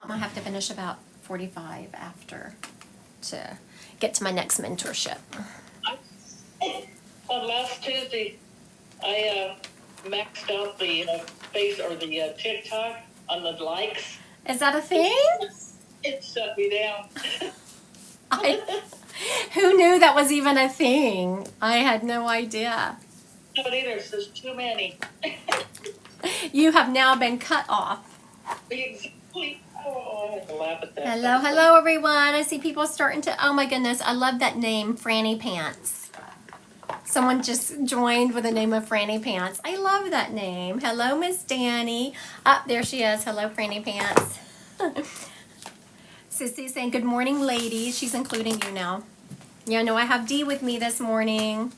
I have to finish about 45 after to get to my next mentorship. On last Tuesday, I maxed out the face or the TikTok on the likes. Is that a thing? It shut me down. Who knew that was even a thing? I had no idea. No, neither. There's too many. You have now been cut off. Exactly. Oh, I had to laugh at that. Hello, everyone. I see people starting to. Oh my goodness, I love that name, Franny Pants. Someone just joined with the name of Franny Pants. I love that name. Hello, Miss Danny. There she is. Hello, Franny Pants. Sissy saying, good morning, ladies. She's including you now. Yeah, no, I have Dee with me this morning.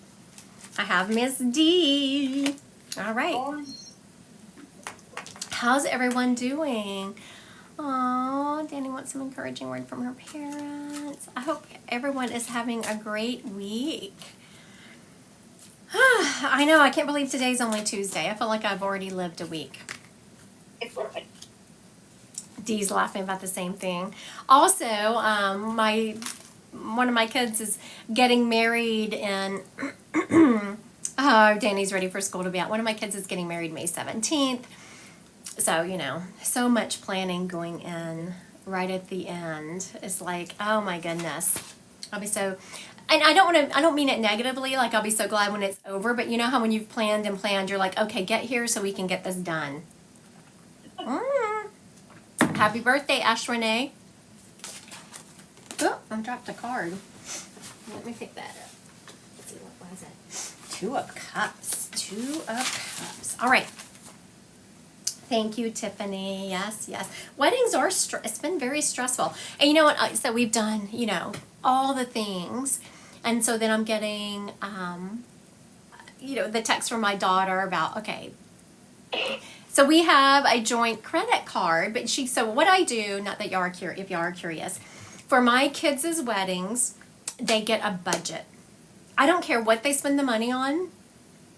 I have Miss D. All right. How's everyone doing? Aw, Danny wants some encouraging word from her parents. I hope everyone is having a great week. I know, I can't believe today's only Tuesday. I feel like I've already lived a week. Right. Dee's laughing about the same thing. Also, one of my kids is getting married and Danny's ready for school to be out. One of my kids is getting married May 17th. So, you know, so much planning going in right at the end. It's like, oh my goodness. I'll be so, and I don't mean it negatively, like I'll be so glad when it's over, but you know how when you've planned and planned, you're like, okay, get here so we can get this done. Happy birthday, Ash Renee. Oh, I dropped a card. Let me pick that up. Let's see, what was it? 2 of Cups. 2 of Cups. All right. Thank you, Tiffany. Yes, yes. Weddings are, it's been very stressful. And you know what? So we've done, you know, all the things. And so then I'm getting, you know, the text from my daughter about, okay, so we have a joint credit card, but so what I do, not that y'all are curious, if y'all are curious, for my kids' weddings, they get a budget. I don't care what they spend the money on.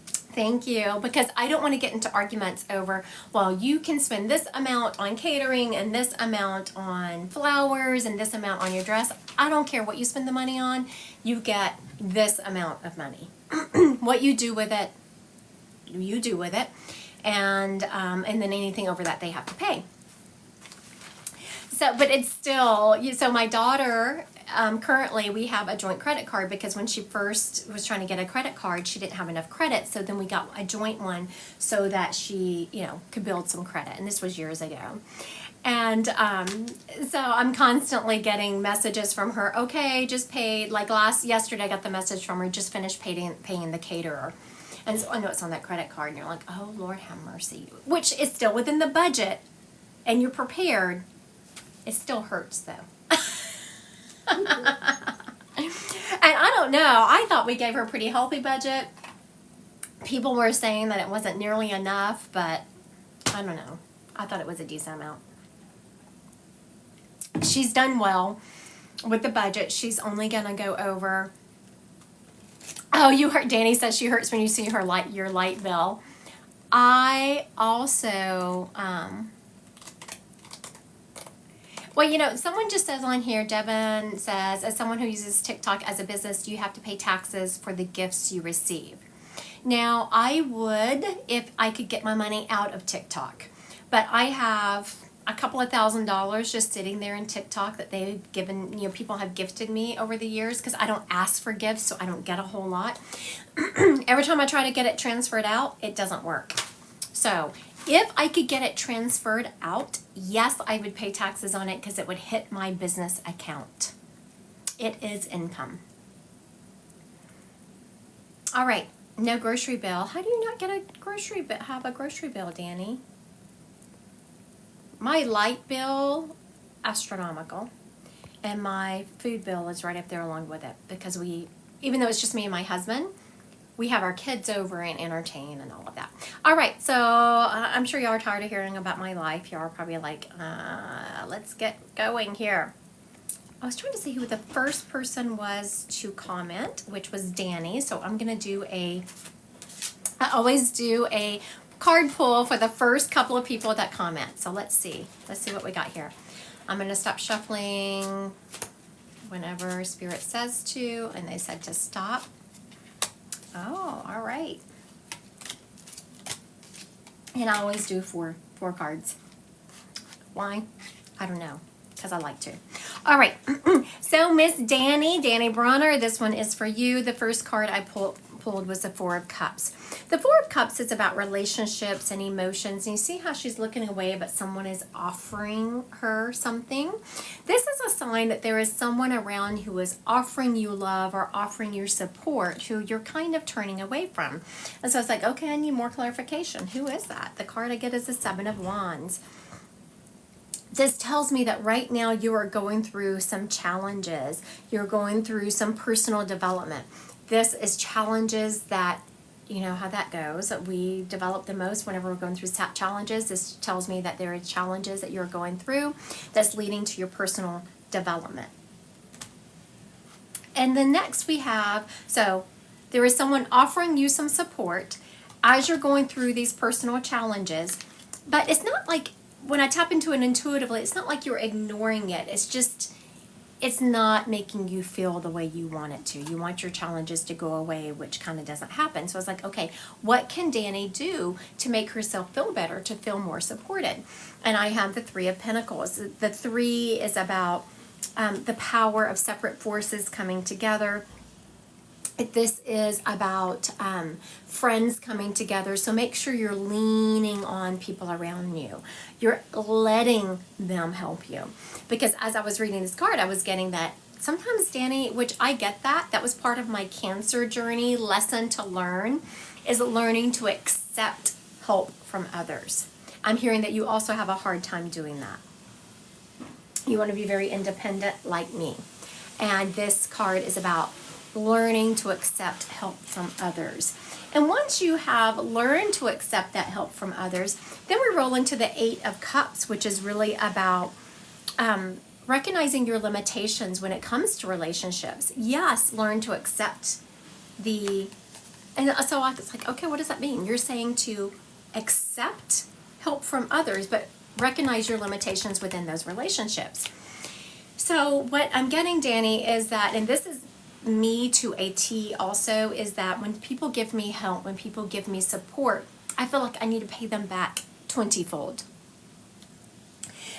Thank you, because I don't want to get into arguments over, well, you can spend this amount on catering and this amount on flowers and this amount on your dress. I don't care what you spend the money on. You get this amount of money. What you do with it, you do with it. And then anything over that they have to pay. So, but it's still, so my daughter, currently we have a joint credit card because when she first was trying to get a credit card, she didn't have enough credit. So then we got a joint one so that she, you know, could build some credit. And this was years ago. And so I'm constantly getting messages from her, okay, just paid, like yesterday I got the message from her, just finished paying the caterer. And so I know it's on that credit card, and you're like, oh, Lord have mercy. Which is still within the budget, and you're prepared. It still hurts, though. And I don't know. I thought we gave her a pretty healthy budget. People were saying that it wasn't nearly enough, but I don't know. I thought it was a decent amount. She's done well with the budget. She's only going to go over... Oh, you heard Danny says she hurts when you see your light bill. I also, well, you know, someone just says on here, Devin says, as someone who uses TikTok as a business, you have to pay taxes for the gifts you receive. Now, I would if I could get my money out of TikTok, but I have a couple of $1,000s just sitting there in TikTok that they've given, you know, people have gifted me over the years because I don't ask for gifts, so I don't get a whole lot. Every time I try to get it transferred out, it doesn't work. So if I could get it transferred out, yes, I would pay taxes on it because it would hit my business account. It is income. All right, no grocery bill. How do you not get a grocery bill? Have a grocery bill, Danny? My light bill, astronomical, and my food bill is right up there along with it because even though it's just me and my husband, we have our kids over and entertain and all of that. All right, so I'm sure y'all are tired of hearing about my life. Y'all are probably like, let's get going here. I was trying to see who the first person was to comment, which was Danny, so I'm going to do I always do a card pull for the first couple of people that comment. So let's see. Let's see what we got here. I'm going to stop shuffling whenever Spirit says to, and they said to stop. Oh, all right. And I always do four cards. Why? I don't know, because I like to. All right. So Miss Danny Bronner, this one is for you. The first card I pulled was the Four of Cups. The Four of Cups is about relationships and emotions. And you see how she's looking away, but someone is offering her something. This is a sign that there is someone around who is offering you love or offering you support who you're kind of turning away from. And so it's like, okay, I need more clarification. Who is that? The card I get is the Seven of Wands. This tells me that right now you are going through some challenges. You're going through some personal development. This is challenges that, you know how that goes. We develop the most whenever we're going through challenges. This tells me that there are challenges that you're going through that's leading to your personal development. And then next we have, so there is someone offering you some support as you're going through these personal challenges. But it's not like, when I tap into it intuitively, it's not like you're ignoring it. It's just, it's not making you feel the way you want it to. You want your challenges to go away, which kind of doesn't happen. So I was like, okay, what can Danny do to make herself feel better, to feel more supported? And I have the Three of Pentacles. The three is about the power of separate forces coming together. This is about friends coming together. So make sure you're leaning on people around you. You're letting them help you. Because as I was reading this card, I was getting that sometimes, Danny, which I get that. That was part of my Cancer journey, lesson to learn, is learning to accept help from others. I'm hearing that you also have a hard time doing that. You want to be very independent like me. And this card is about learning to accept help from others. And once you have learned to accept that help from others, then we roll into the Eight of Cups, which is really about recognizing your limitations when it comes to relationships. Yes, learn to accept and so I was like, okay, what does that mean? You're saying to accept help from others, but recognize your limitations within those relationships. So what I'm getting, Danny, is that, and this is me to a T also, is that when people give me help, when people give me support, I feel like I need to pay them back 20-fold.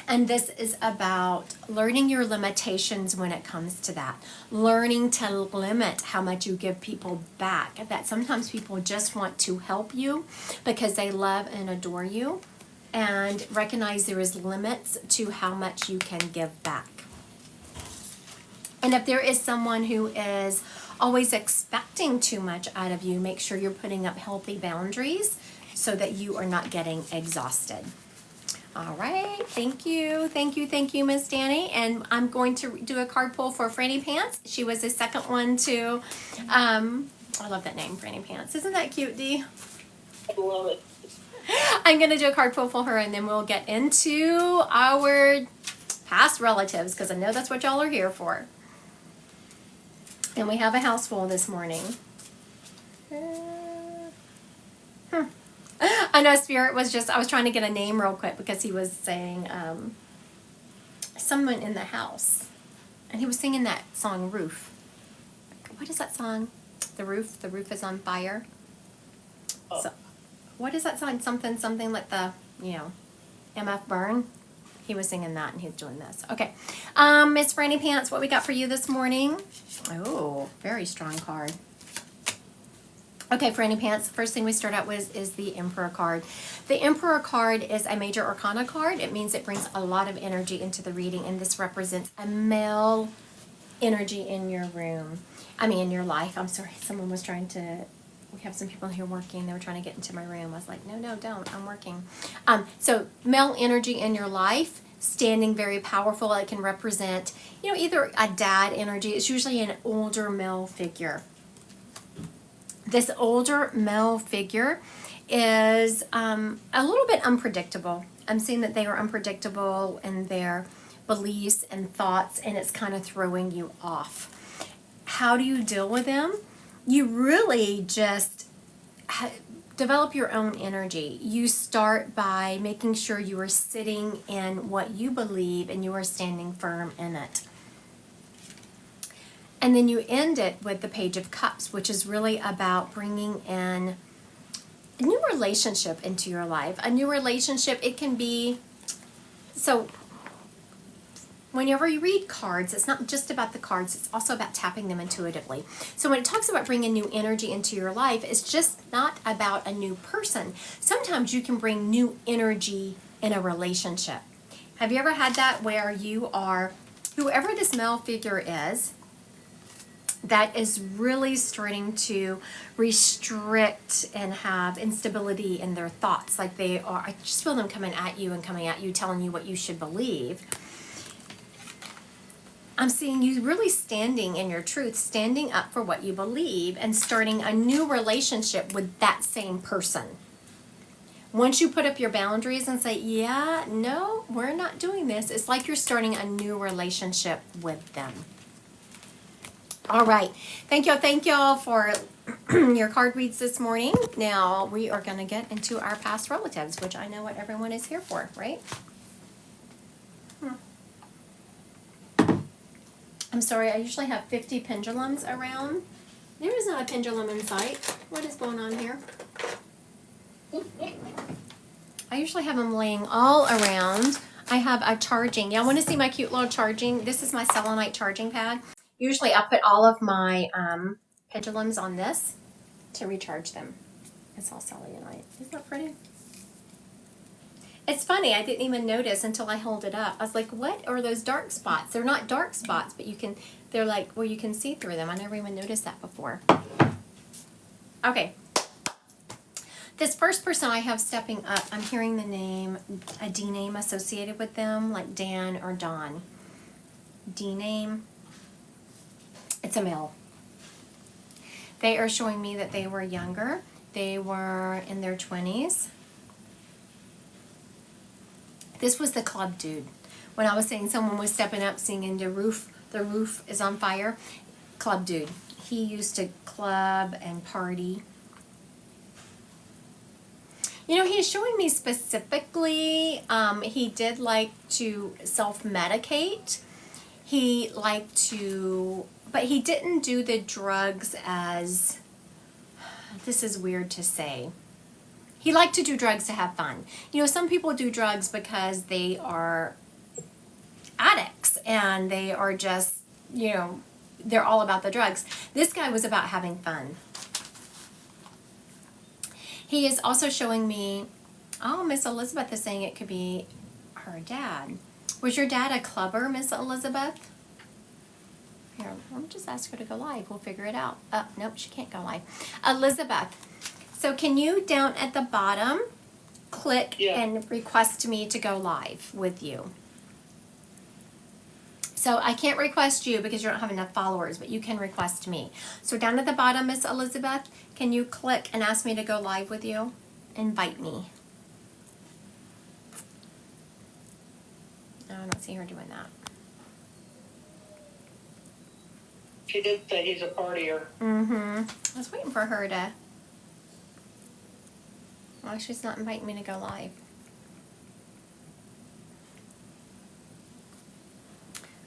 And this is about learning your limitations when it comes to that. Learning to limit how much you give people back. That sometimes people just want to help you because they love and adore you. And recognize there is limits to how much you can give back. And if there is someone who is always expecting too much out of you, make sure you're putting up healthy boundaries so that you are not getting exhausted. All right, thank you, Miss Danny. And I'm going to do a card pull for Franny Pants. She was the second one to, I love that name, Franny Pants. Isn't that cute, Dee? I love it. I'm going to do a card pull for her, and then we'll get into our past relatives, because I know that's what y'all are here for. And we have a house full this morning. I know Spirit was just, I was trying to get a name real quick because he was saying someone in the house. And he was singing that song, Roof. What is that song? The roof is on fire. Oh. So, what is that song? Something like the, MF Burn. He was singing that and he's doing this. Okay. Miss Franny Pants, what we got for you this morning? Oh, very strong card. Okay, Franny Pants, first thing we start out with is the Emperor card. The Emperor card is a major arcana card. It means it brings a lot of energy into the reading, and this represents a male energy in your room. In your life. I'm sorry, someone was trying to, we have some people here working, they were trying to get into my room. I was like, no, don't, I'm working. So male energy in your life, standing very powerful. It can represent, either a dad energy. It's usually an older male figure. This older male figure is a little bit unpredictable. I'm seeing that they are unpredictable in their beliefs and thoughts, and it's kind of throwing you off. How do you deal with them? You really just develop your own energy. You start by making sure you are sitting in what you believe and you are standing firm in it. And then you end it with the Page of Cups, which is really about bringing in a new relationship into your life. A new relationship, it can be, so whenever you read cards, it's not just about the cards, it's also about tapping them intuitively. So when it talks about bringing new energy into your life, it's just not about a new person. Sometimes you can bring new energy in a relationship. Have you ever had that where you are, whoever this male figure is, that is really starting to restrict and have instability in their thoughts? Like they are, I just feel them coming at you, telling you what you should believe. I'm seeing you really standing in your truth, standing up for what you believe, and starting a new relationship with that same person. Once you put up your boundaries and say, yeah, no, we're not doing this, it's like you're starting a new relationship with them. All right. Thank y'all for your card reads this morning. Now we are going to get into our past relatives, which I know what everyone is here for, right? I'm sorry, I usually have 50 pendulums around. There is not a pendulum in sight. What is going on here? I usually have them laying all around. I have a charging. Y'all want to see my cute little charging? This is my selenite charging pad. Usually I put all of my pendulums on this to recharge them. It's all selenite. Isn't that pretty? It's funny, I didn't even notice until I hold it up. I was like, what are those dark spots? They're not dark spots, but they're like, well, you can see through them. I never even noticed that before. Okay. This first person I have stepping up, I'm hearing the name, a D name associated with them, like Dan or Don. D name. It's a male. They are showing me that they were younger. They were in their 20s. This was the club dude. When I was saying someone was stepping up singing the roof is on fire. Club dude. He used to club and party. You know, he's showing me specifically, he did like to self-medicate. He liked to, but he didn't do the drugs as, this is weird to say. He liked to do drugs to have fun. You know, some people do drugs because they are addicts and they are just, you know, they're all about the drugs. This guy was about having fun. He is also showing me, oh, Miss Elizabeth is saying it could be her dad. Was your dad a clubber, Miss Elizabeth? Here, let me just ask her to go live. We'll figure it out. Nope, she can't go live. Elizabeth. So can you, down at the bottom, click and request me to go live with you? So I can't request you because you don't have enough followers, but you can request me. So down at the bottom, Miss Elizabeth, can you click and ask me to go live with you? Invite me. No, I don't see her doing that. She did say he's a partier. I was waiting for her to... Well, she's not inviting me to go live.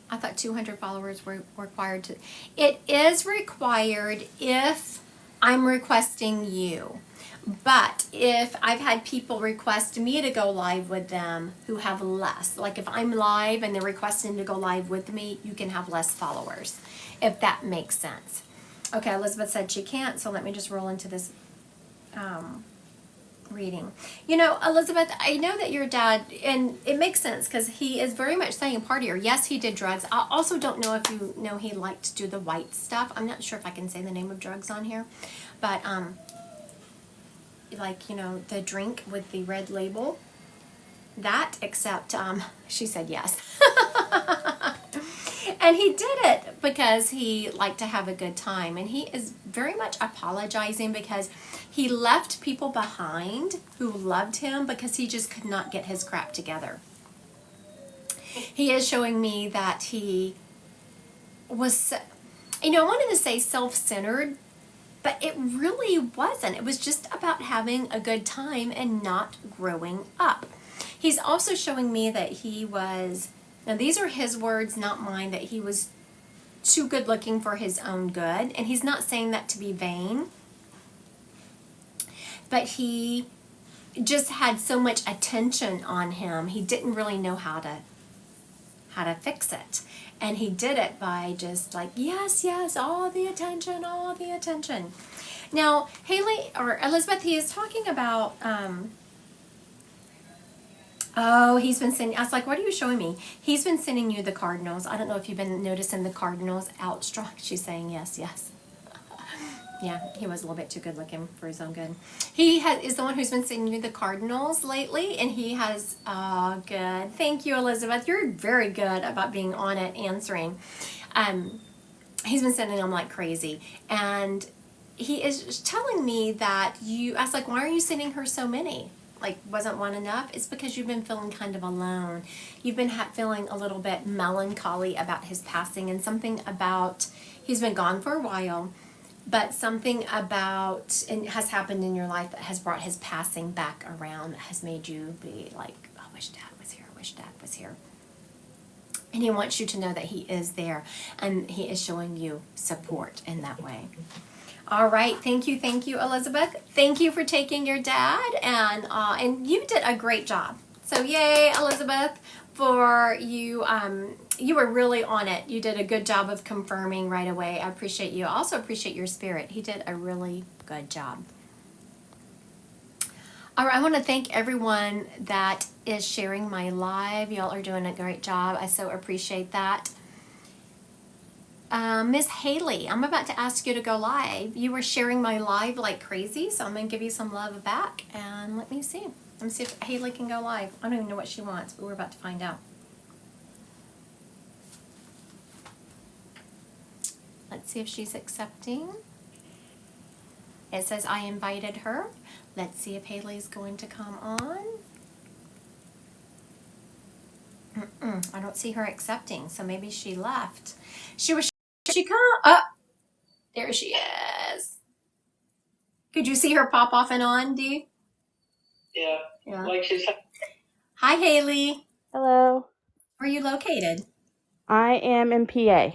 I thought 200 followers were required to... It is required if I'm requesting you. But if I've had people request me to go live with them who have less, like if I'm live and they're requesting to go live with me, you can have less followers, if that makes sense. Okay, Elizabeth said she can't, so let me just roll into this reading. You know, Elizabeth, I know that your dad, and it makes sense because he is very much saying partier. Yes, he did drugs. I also don't know if you know he liked to do the white stuff. I'm not sure if I can say the name of drugs on here, but like, you know, the drink with the red label, that, except she said yes. And he did it because he liked to have a good time, and he is very much apologizing because he left people behind who loved him because he just could not get his crap together. He is showing me that he was, you know, I wanted to say self-centered, But it really wasn't. It was just about having a good time and not growing up. He's also showing me that he was, now these are his words, not mine, that he was too good looking for his own good. And he's not saying that to be vain, but he just had so much attention on him. He didn't really know how to fix it. And he did it by just like, yes, yes, all the attention, all the attention. Now, Haley, or Elizabeth, he is talking about, he's been sending, I was like, what are you showing me? He's been sending you the cardinals. I don't know if you've been noticing the cardinals out strong. She's saying yes, yes. Yeah, he was a little bit too good looking for his own good. He is the one who's been sending you the cardinals lately, and he has, good. Thank you, Elizabeth. You're very good about being on it, answering. He's been sending them like crazy. And he is telling me that I was like, why are you sending her so many? Like, wasn't one enough? It's because you've been feeling kind of alone. You've been feeling a little bit melancholy about his passing, and something about, he's been gone for a while, but something about, and has happened in your life that has brought his passing back around, that has made you be like, I wish Dad was here, I wish Dad was here. And he wants you to know that he is there, and he is showing you support in that way. All right, thank you, Elizabeth. Thank you for taking your dad, and you did a great job. So yay, Elizabeth, for you. You were really on it. You did a good job of confirming right away. I appreciate you. I also appreciate your spirit. He did a really good job. All right, I want to thank everyone that is sharing my live. Y'all are doing a great job. I so appreciate that. Miss Haley, I'm about to ask you to go live. You were sharing my live like crazy, so I'm going to give you some love back. And let me see. Let me see if Haley can go live. I don't even know what she wants, but we're about to find out. Let's see if she's accepting. It says I invited her. Let's see if Haley's going to come on. I don't see her accepting, so maybe she left. She come? Oh, there she is. Could you see her pop off and on, Dee? Yeah. Like she's. Hi, Haley. Hello. Where are you located? I am in PA.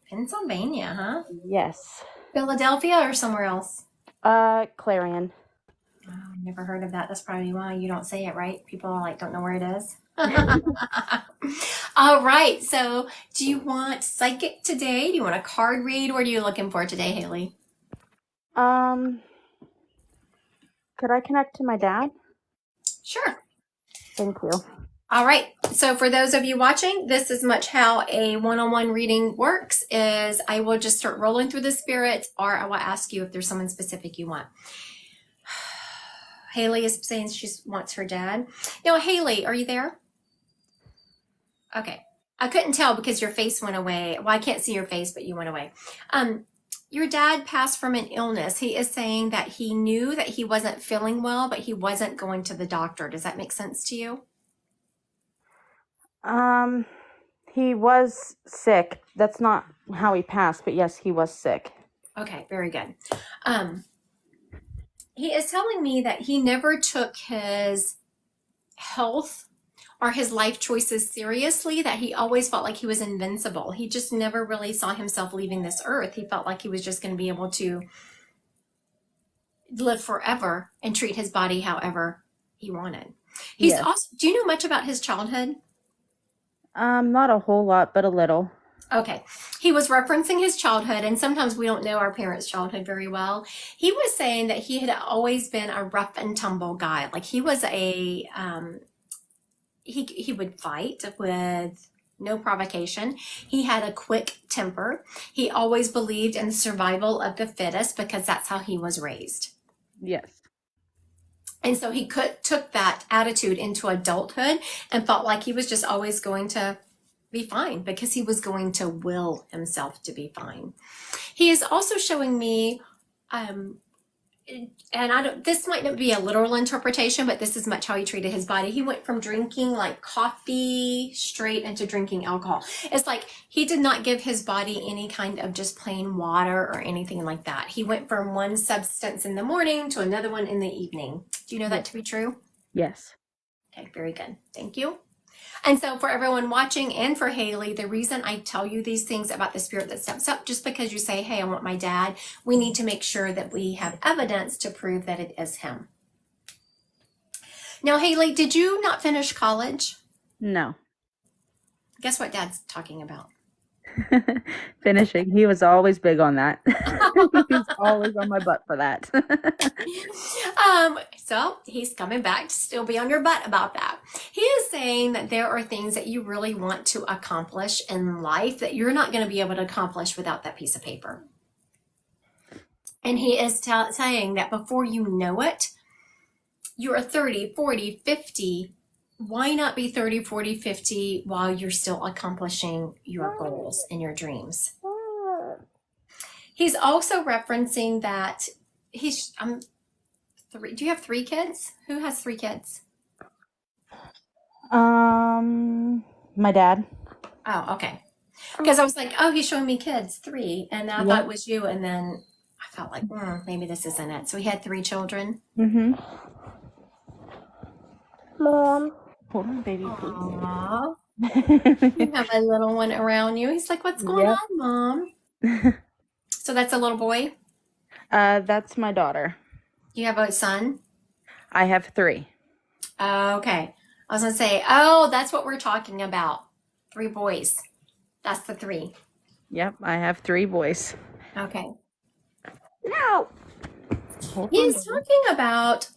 Pennsylvania, huh? Yes. Philadelphia or somewhere else? Clarion. Oh, I never heard of that. That's probably why you don't say it, right? People like don't know where it is. All right. So, do you want psychic today? Do you want a card read? What are you looking for today, Haley? Could I connect to my dad? Sure. Thank you. All right. So for those of you watching, this is much how a one-on-one reading works. Is I will just start rolling through the spirits, or I will ask you if there's someone specific you want. Haley is saying she wants her dad. Now, Haley, are you there? Okay. I couldn't tell because your face went away. Well, I can't see your face, but you went away. Your dad passed from an illness. He is saying that he knew that he wasn't feeling well, but he wasn't going to the doctor. Does that make sense to you? He was sick. That's not how he passed, but yes, he was sick. Okay, very good. He is telling me that he never took his health or his life choices seriously, that he always felt like he was invincible. He just never really saw himself leaving this earth. He felt like he was just going to be able to live forever and treat his body however he wanted. He's Yes. also, do you know much about his childhood? Not a whole lot, but a little. Okay. He was referencing his childhood, and sometimes we don't know our parents' childhood very well. He was saying that he had always been a rough and tumble guy. Like he was he would fight with no provocation. He had a quick temper. He always believed in the survival of the fittest because that's how he was raised. Yes. And so he took that attitude into adulthood and felt like he was just always going to be fine because he was going to will himself to be fine. He is also showing me and I don't, this might not be a literal interpretation, but this is much how he treated his body. He went from drinking like coffee straight into drinking alcohol. It's like he did not give his body any kind of just plain water or anything like that. He went from one substance in the morning to another one in the evening. Do you know that to be true? Yes. Okay, very good. Thank you. And so for everyone watching and for Haley, the reason I tell you these things about the spirit that steps up, just because you say, hey, I want my dad, we need to make sure that we have evidence to prove that it is him. Now, Haley, did you not finish college? No. Guess what Dad's talking about? Finishing. He was always big on that. He's always on my butt for that. So he's coming back to still be on your butt about that. He is saying that there are things that you really want to accomplish in life that you're not going to be able to accomplish without that piece of paper. And he is saying that before you know it, you're 30, 40, 50. Why not be 30, 40, 50 while you're still accomplishing your goals and your dreams? He's also referencing that he's three. Do you have 3 kids? Who has 3 kids? My dad. Oh, okay. Because I was like, oh, he's showing me kids, 3, and I thought it was you, and then I felt like maybe this isn't it. So he had 3 children. Mm-hmm. Mom. Hold on, baby, please. Aww. You have a little one around you. He's like, what's going on, Mom? So that's a little boy? That's my daughter. You have a son? I have 3. Okay. I was going to say, oh, that's what we're talking about. 3 boys. That's the 3. Yep, I have 3 boys. Okay. No. He's talking about,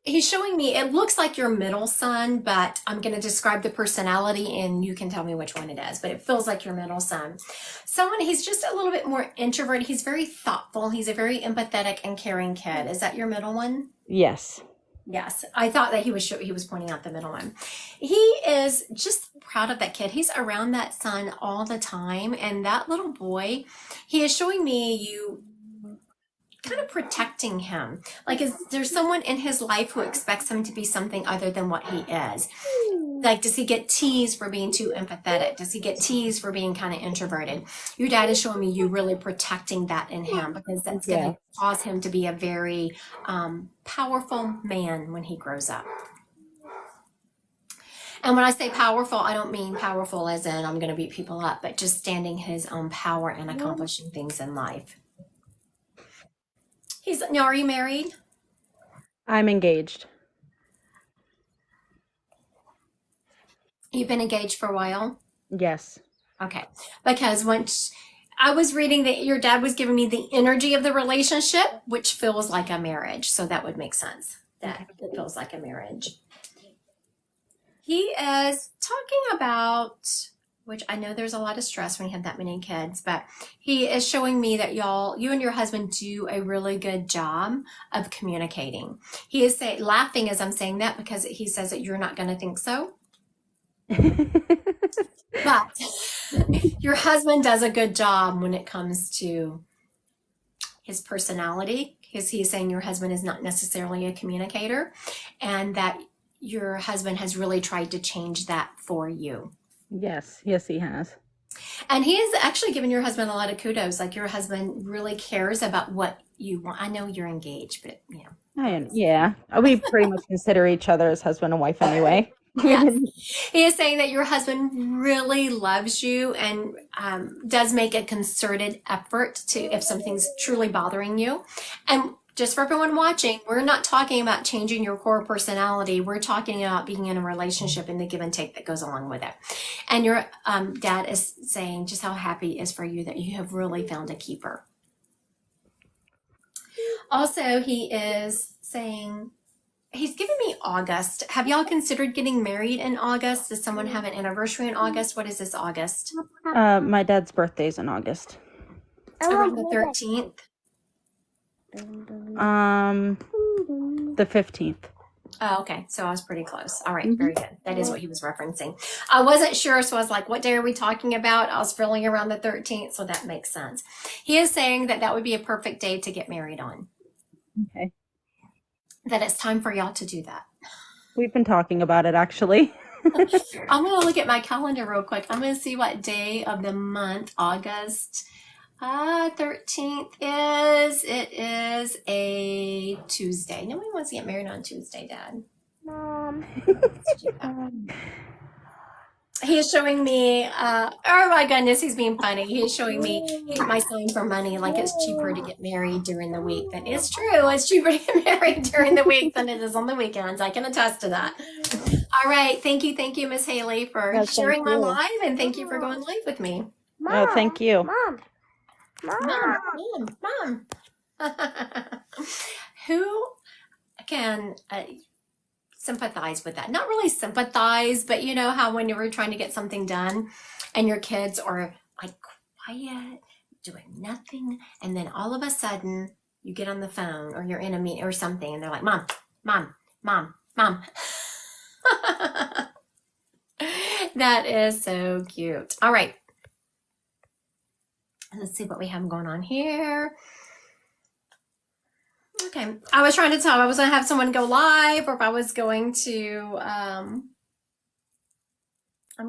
he's showing me, it looks like your middle son, but I'm going to describe the personality and you can tell me which one it is, but it feels like your middle son. He's just a little bit more introverted. He's very thoughtful. He's a very empathetic and caring kid. Is that your middle one? Yes. Yes. I thought that he was pointing out the middle one. He is just proud of that kid. He's around that son all the time. And that little boy, he is showing me you kind of protecting him. Like, is there someone in his life who expects him to be something other than what he is? Like, does he get teased for being too empathetic? Does he get teased for being kind of introverted? Your dad is showing me you really protecting that in him because that's going to cause him to be a very powerful man when he grows up. And when I say powerful, I don't mean powerful as in I'm going to beat people up, but just standing his own power and accomplishing things in life. Now, are you married? I'm engaged. You've been engaged for a while? Yes. Okay. Because once I was reading that your dad was giving me the energy of the relationship, which feels like a marriage. So that would make sense. That it feels like a marriage. He is talking about, which I know there's a lot of stress when you have that many kids, but he is showing me that you and your husband do a really good job of communicating. He is laughing as I'm saying that because he says that you're not going to think so. But your husband does a good job when it comes to his personality, because he's saying your husband is not necessarily a communicator and that your husband has really tried to change that for you. Yes, he has. And he has actually given your husband a lot of kudos. Like, your husband really cares about what you want. I know you're engaged, but yeah. We pretty much consider each other as husband and wife anyway. Yes. He is saying that your husband really loves you and does make a concerted effort to, if something's truly bothering you. And just for everyone watching, we're not talking about changing your core personality. We're talking about being in a relationship and the give and take that goes along with it. And your dad is saying just how happy he is for you that you have really found a keeper. Also, he is saying, he's given me August. Have y'all considered getting married in August? Does someone have an anniversary in August? What is this August? My dad's birthday's in August. Around the 13th? The 15th. Oh, okay. So I was pretty close. All right. Very good. That is what he was referencing. I wasn't sure. So I was like, what day are we talking about? I was feeling around the 13th. So that makes sense. He is saying that that would be a perfect day to get married on. Okay. that it's time for y'all to do that. We've been talking about it actually. I'm going to look at my calendar real quick. I'm going to see what day of the month, August 13th is. It is a Tuesday. Nobody wants to get married on Tuesday, Dad. Mom. He is showing me, oh my goodness, he's being funny. He is showing me my sign for money, like it's cheaper to get married during the week. That is true. It's cheaper to get married during the week than it is on the weekends. I can attest to that. All right. Thank you, Miss Haley, for No, thank sharing my you. live, and thank you for going live with me. Oh, thank you. Mom. Who can sympathize with that? Not really sympathize, but you know how when you were trying to get something done and your kids are like quiet, doing nothing, and then all of a sudden you get on the phone or you're in a meeting or something and they're like, Mom. That is so cute. All right. Let's see what we have going on here. Okay. I was trying to tell if I was going to have someone go live or if I was going to, I'm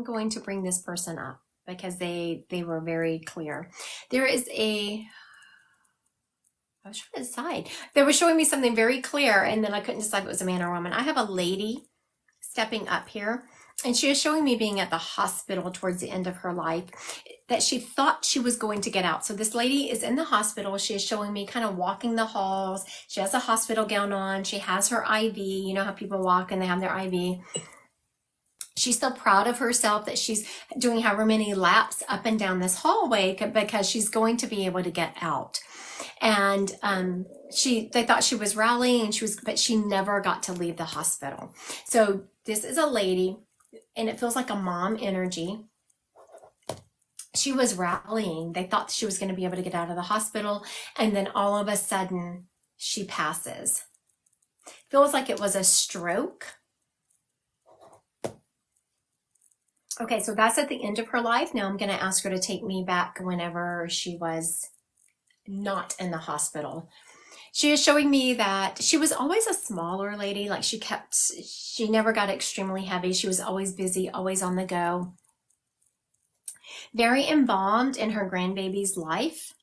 going to bring this person up because they were very clear. There is I was trying to decide. They were showing me something very clear and then I couldn't decide if it was a man or a woman. I have a lady stepping up here and she is showing me being at the hospital towards the end of her life, that she thought she was going to get out. So this lady is in the hospital. She is showing me kind of walking the halls. She has a hospital gown on. She has her IV. You know how people walk and they have their IV. She's so proud of herself that she's doing however many laps up and down this hallway because she's going to be able to get out. And they thought she was rallying, but she never got to leave the hospital. So this is a lady, and it feels like a mom energy. She was rallying. They thought she was going to be able to get out of the hospital, and then all of a sudden she passes. Feels like it was a stroke. Okay, so that's at the end of her life. Now I'm going to ask her to take me back whenever she was not in the hospital. She is showing me that she was always a smaller lady. Like she never got extremely heavy. She was always busy, always on the go. Very involved in her grandbaby's life.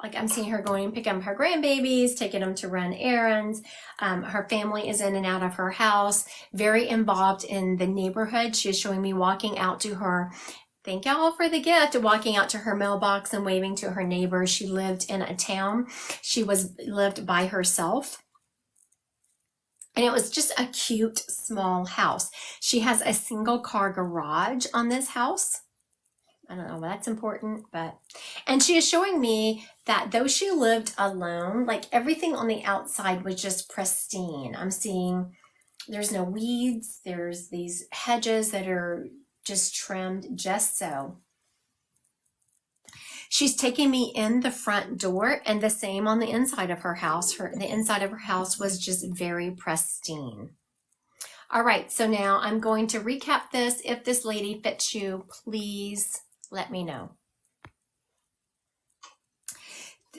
Like I'm seeing her going and pick up her grandbabies, taking them to run errands. Her family is in and out of her house. Very involved in the neighborhood. She is showing me walking out to her. Thank y'all for the gift. Walking out to her mailbox and waving to her neighbors. She lived in a town. She lived by herself. And it was just a cute, small house. She has a single car garage on this house. I don't know why that's important, and she is showing me that though she lived alone, like everything on the outside was just pristine. I'm seeing there's no weeds. There's these hedges that are just trimmed just so. She's taking me in the front door, and the same on the inside of her house. The inside of her house was just very pristine. All right, so now I'm going to recap this. If this lady fits you, please let me know.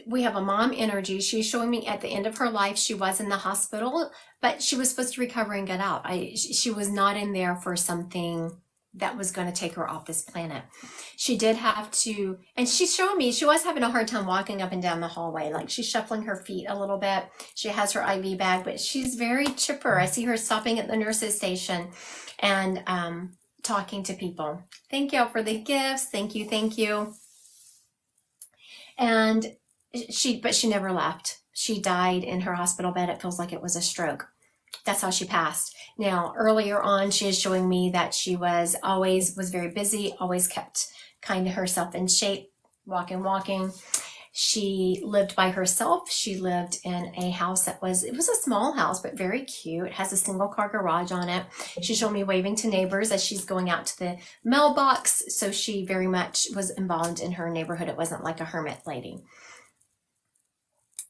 We have a mom energy. She's showing me at the end of her life, she was in the hospital, but she was supposed to recover and get out. She was not in there for something that was going to take her off this planet. She did have to, and she's showing me she was having a hard time walking up and down the hallway. Like she's shuffling her feet a little bit. She has her IV bag, but she's very chipper. I see her stopping at the nurse's station and talking to people. Thank y'all for the gifts. Thank you. And she never left. She died in her hospital bed. It feels like it was a stroke. That's how she passed. Now, earlier on, she is showing me that she was very busy, always kept kind of herself in shape, walking. She lived by herself. She lived in a house it was a small house, but very cute. It has a single car garage on it. She showed me waving to neighbors as she's going out to the mailbox. So she very much was involved in her neighborhood. It wasn't like a hermit lady.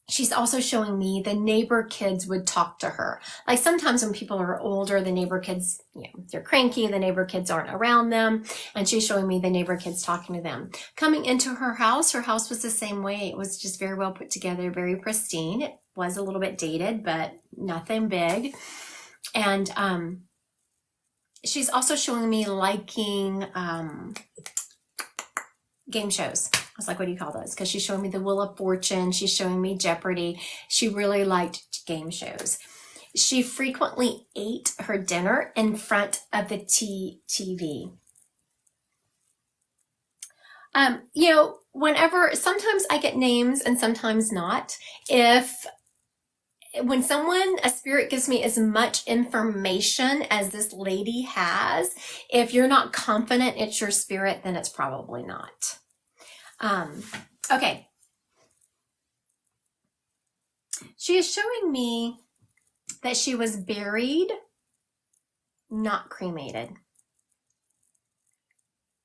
She's also showing me the neighbor kids would talk to her. Like sometimes when people are older, the neighbor kids, they're cranky, the neighbor kids aren't around them. And she's showing me the neighbor kids talking to them. Coming into her house was the same way. It was just very well put together, very pristine. was a little bit dated, but nothing big. And she's also showing me liking game shows. I was like, what do you call those? Because she's showing me the Wheel of Fortune. She's showing me Jeopardy. She really liked game shows. She frequently ate her dinner in front of the TV. Whenever, sometimes I get names and sometimes not. When a spirit gives me as much information as this lady has, if you're not confident it's your spirit, then it's probably not. Okay. She is showing me that she was buried, not cremated.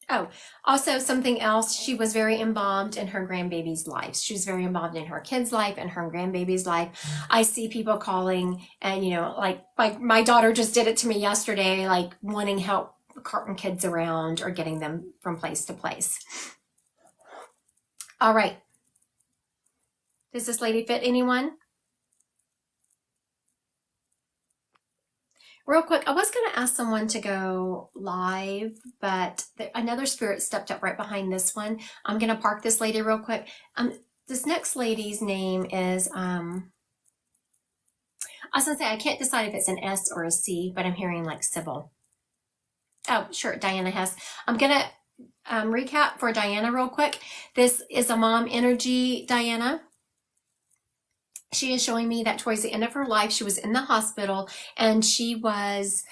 Oh, also something else, she was very involved in her grandbaby's life. She was very involved in her kid's life and her grandbaby's life. I see people calling and, like my daughter just did it to me yesterday, like wanting help carting kids around or getting them from place to place. All right. Does this lady fit anyone? Real quick, I was going to ask someone to go live, but another spirit stepped up right behind this one. I'm going to park this lady real quick. This next lady's name is, I was going to say, I can't decide if it's an S or a C, but I'm hearing like Sybil. Oh, sure, Diana Hess. I'm going to recap for Diana real quick. This is a mom energy, Diana. She is showing me that towards the end of her life, she was in the hospital and she was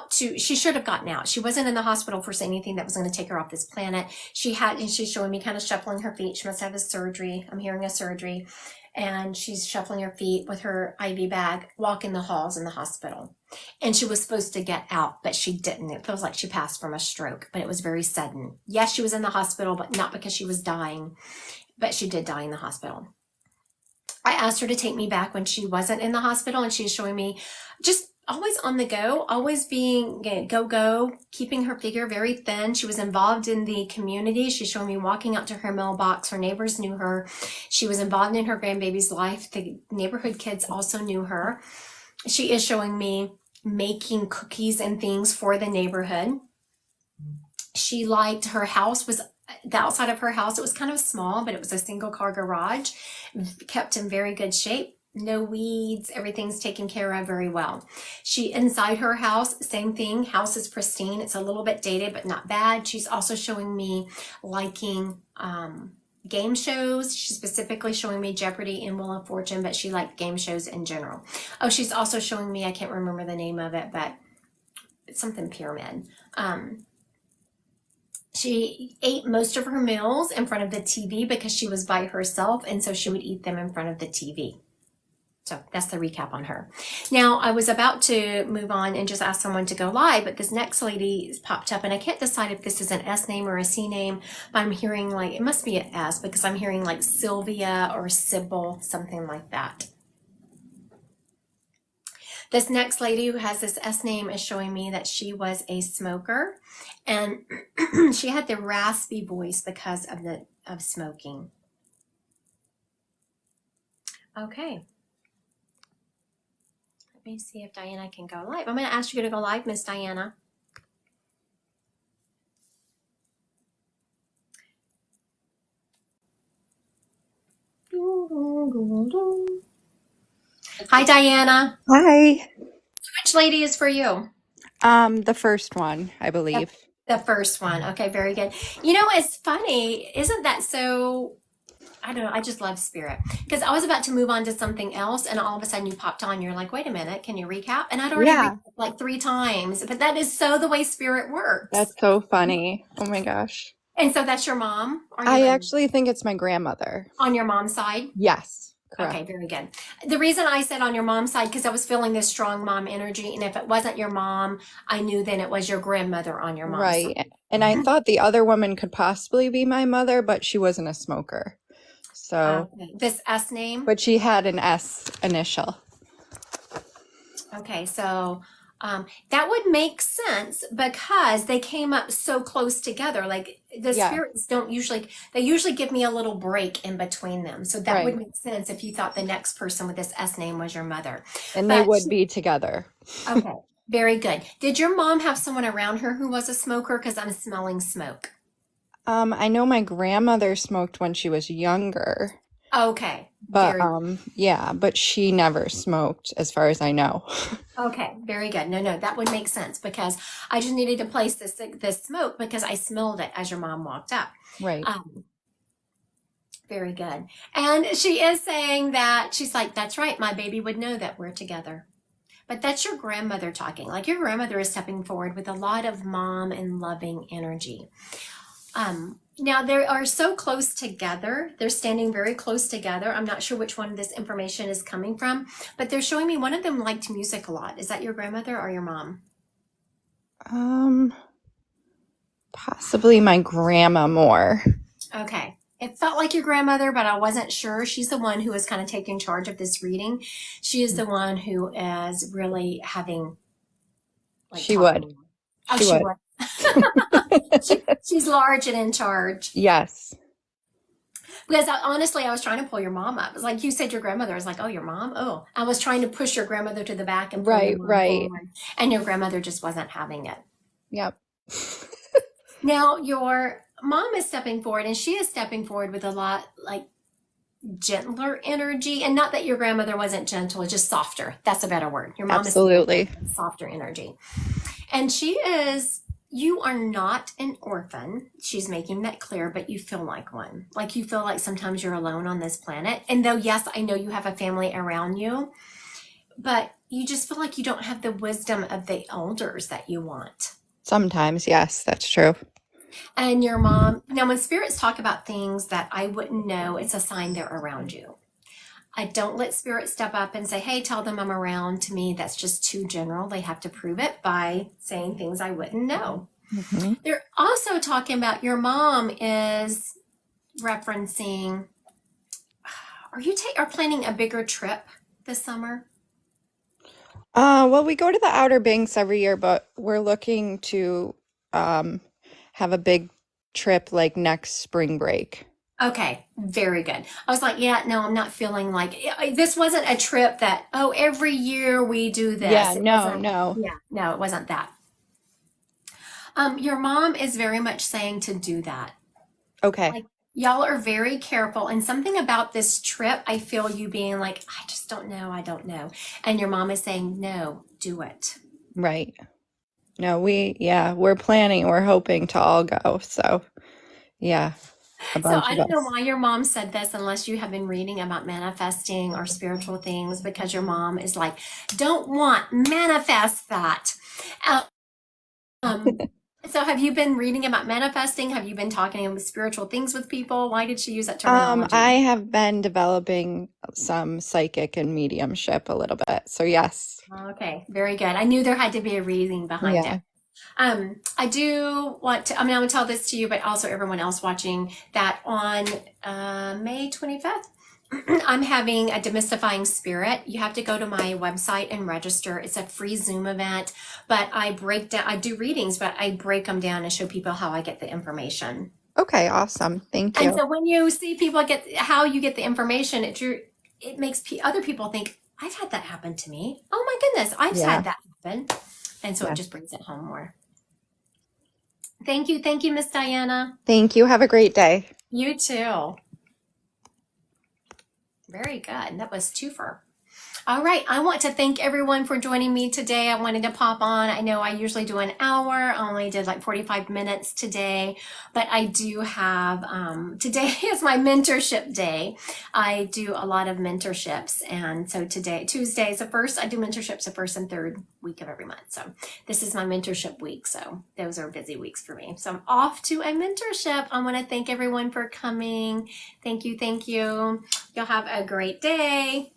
she should have gotten out. She wasn't in the hospital for anything that was going to take her off this planet. And she's showing me kind of shuffling her feet. She must have a surgery. I'm hearing a surgery. And she's shuffling her feet with her IV bag, walking the halls in the hospital. And she was supposed to get out, but she didn't. It feels like she passed from a stroke, but it was very sudden. Yes, she was in the hospital, but not because she was dying, but she did die in the hospital. I asked her to take me back when she wasn't in the hospital, and she's showing me just always on the go, always being go, keeping her figure very thin. She was involved in the community. She's showing me walking out to her mailbox. Her neighbors knew her. She was involved in her grandbaby's life. The neighborhood kids also knew her. She is showing me making cookies and things for the neighborhood. She liked her house was the outside of her house. It was kind of small, but it was a single car garage, kept in very good shape. No weeds, everything's taken care of very well. Inside her house, same thing. House is pristine. It's a little bit dated, but not bad. She's also showing me liking game shows. She's specifically showing me Jeopardy and Wheel of Fortune, but she liked game shows in general. Oh, she's also showing me, I can't remember the name of it, but it's something pyramid. She ate most of her meals in front of the TV because she was by herself, and so she would eat them in front of the TV. So that's the recap on her. Now, I was about to move on and just ask someone to go live, but this next lady popped up, and I can't decide if this is an S name or a C name, but I'm hearing like, it must be an S because I'm hearing like Sylvia or Sybil, something like that. This next lady who has this S name is showing me that she was a smoker, and she had the raspy voice because of smoking. Okay. Let me see if Diana can go live. I'm going to ask you to go live, Miss Diana. Hi, Diana. Hi. Which lady is for you? The first one, I believe. The first one. Okay, very good. You know, it's funny. Isn't that so? I don't know. I just love spirit. Because I was about to move on to something else, and all of a sudden you popped on. You're like, wait a minute. Can you recap? And I'd already recapped like 3 times. But that is so the way spirit works. That's so funny. Oh my gosh. And so that's your mom? Or I actually think it's my grandmother. On your mom's side? Yes. Correct. Okay, very good. The reason I said on your mom's side, because I was feeling this strong mom energy, and if it wasn't your mom, I knew then it was your grandmother on your mom's side. Right. And I thought the other woman could possibly be my mother, but she wasn't a smoker. So this S name? But she had an S initial. Okay, so That would make sense because they came up so close together. Like the Yeah. spirits don't usually, they usually give me a little break in between them. So that would Right. make sense if you thought the next person with this S name was your mother. And they But would be together. okay, very good. Did your mom have someone around her who was a smoker? Because I'm smelling smoke. I know my grandmother smoked when she was younger, Okay, but very yeah, but she never smoked as far as I know. okay, very good. No, that would make sense because I just needed to place this smoke because I smelled it as your mom walked up. Right. Very good. And she is saying that she's like, that's right, my baby would know that we're together. But that's your grandmother talking. Like your grandmother is stepping forward with a lot of mom and loving energy. Now they are so close together. They're standing very close together. I'm not sure which one this information is coming from, but they're showing me one of them liked music a lot. Is that your grandmother or your mom? Possibly my grandma more. Okay. It felt like your grandmother, but I wasn't sure. She's the one who is kind of taking charge of this reading. She is the one who is really having like She would. talking. Oh, She she would. would. She's large and in charge. Yes. Because honestly, I was trying to pull your mom up. It's like you said your grandmother. I was like, oh, your mom? Oh. I was trying to push your grandmother to the back and pull your mom Right. forward. And your grandmother just wasn't having it. Yep. Now, your mom is stepping forward, and she is stepping forward with a lot like gentler energy. And not that your grandmother wasn't gentle, just softer. That's a better word. Your mom Absolutely. is softer energy. And she is, you are not an orphan. She's making that clear, but you feel like one. Like you feel like sometimes you're alone on this planet. And though, yes, I know you have a family around you, but you just feel like you don't have the wisdom of the elders that you want. Sometimes, yes, that's true. And your mom, now when spirits talk about things that I wouldn't know, it's a sign they're around you. I don't let spirits step up and say, hey, tell them I'm around. To me, that's just too general. They have to prove it by saying things I wouldn't know. Mm-hmm. They're also talking about your mom is referencing, are planning a bigger trip this summer? Well, we go to the Outer Banks every year, but we're looking to have a big trip like next spring break. Okay, very good. I was like, yeah, no, I'm not feeling like this wasn't a trip that, oh, every year we do this. Yeah, It no. Yeah, no, it wasn't that. Your mom is very much saying to do that. Okay. Like, y'all are very careful, and something about this trip, I feel you being like, I just don't know, I don't know. And your mom is saying, no, do it. Right. No, we're planning, we're hoping to all go. So, yeah, a So bunch I of don't know us. why your mom said this unless you have been reading about manifesting or spiritual things, because your mom is like, don't want, manifest that. So have you been reading about manifesting? Have you been talking about spiritual things with people? Why did she use that terminology? I have been developing some psychic and mediumship a little bit. So, yes. Okay, very good. I knew there had to be a reason behind Yeah. it. I do want to, I'm going to tell this to you, but also everyone else watching, that on May 25th, I'm having a demystifying spirit. You have to go to my website and register. It's a free Zoom event, but I do readings, but I break them down and show people how I get the information. Okay, awesome. Thank And you. so when you see people get how you get the information, it makes other people think, I've had that happen to me. Oh my goodness, I've Yeah. had that happen. And so Yeah. it just brings it home more. Thank you, Miss Diana. Thank you. Have a great day. You too. Very good. That was twofer. All right. I want to thank everyone for joining me today. I wanted to pop on. I know I usually do an hour. I only did like 45 minutes today, but I do have, today is my mentorship day. I do a lot of mentorships. And so today, Tuesday is I do mentorships the first and third week of every month. So this is my mentorship week. So those are busy weeks for me. So I'm off to a mentorship. I want to thank everyone for coming. Thank you. Thank you. You'll have a great day.